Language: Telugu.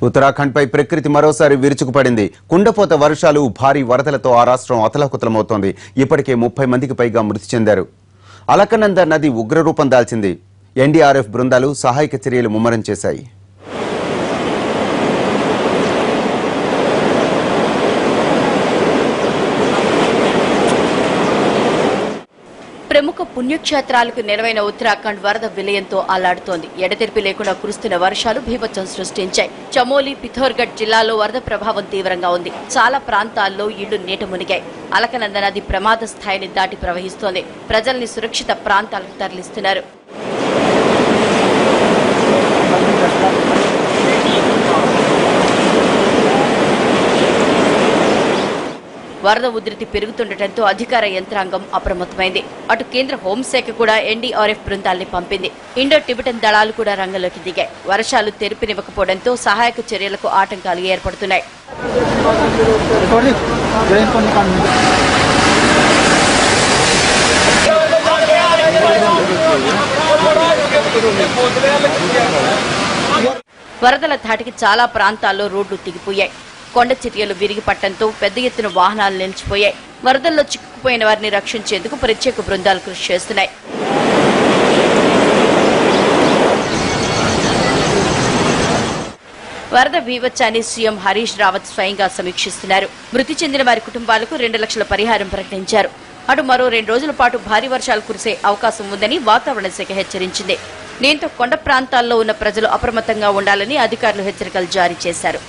ఉత్తరాఖండ్ పై ప్రకృతి మరోసారి విరుచుకుపడింది. కుండపోత వర్షాలు, భారీ వరదలతో ఆ రాష్ట్రం అతలాకుతలమవుతోంది. ఇప్పటికే 30 మందికి పైగా మృతి చెందారు. అలకనంద నది ఉగ్రరూపం దాల్చింది. ఎన్డీఆర్ఎఫ్ బృందాలు సహాయక చర్యలు ముమ్మరం చేశాయి. ప్రముఖ పుణ్యక్షేత్రాలకు నెరవైన ఉత్తరాఖండ్ వరద విలయంతో అల్లాడుతోంది. ఎడతెరిపి లేకుండా కురుస్తున్న వర్షాలు బీభత్సం సృష్టించాయి. చమోలి, పిథోర్గఢ్ జిల్లాలో వరద ప్రభావం తీవ్రంగా ఉంది. చాలా ప్రాంతాల్లో ఇళ్లు నీట మునిగాయి. అలకనంద నది ప్రమాద స్థాయిని దాటి ప్రవహిస్తోంది. ప్రజల్ని సురక్షిత ప్రాంతాలకు తరలిస్తున్నారు. వరద ఉధృతి పెరుగుతుండటంతో అధికార యంత్రాంగం అప్రమత్తమైంది. అటు కేంద్ర హోంశాఖ కూడా ఎన్డీఆర్ఎఫ్ బృందాల్ని పంపింది. ఇండో టిబెటన్ దళాలు కూడా రంగంలోకి దిగాయి. వర్షాలు తెరిపినివ్వకపోవడంతో సహాయక చర్యలకు ఆటంకాలు ఏర్పడుతున్నాయి. వరదల ధాటికి చాలా ప్రాంతాల్లో రోడ్లు తెగిపోయాయి. కొండ చర్యలు విరిగిపట్టడంతో పెద్ద ఎత్తున వాహనాలు నిలిచిపోయాయి. వరదల్లో చిక్కుకుపోయిన వారిని రక్షించేందుకు ప్రత్యేక బృందాలు కృషి చేస్తున్నాయి. వరద బీభత్సాన్ని సీఎం హరీష్ రావత్ స్వయంగా సమీక్షిస్తున్నారు. మృతి చెందిన వారి కుటుంబాలకు 2 లక్షల పరిహారం ప్రకటించారు. అటు మరో 2 రోజుల పాటు భారీ వర్షాలు కురిసే అవకాశం ఉందని వాతావరణ శాఖ హెచ్చరించింది. దీంతో కొండ ప్రాంతాల్లో ఉన్న ప్రజలు అప్రమత్తంగా ఉండాలని అధికారులు హెచ్చరికలు జారీ చేశారు.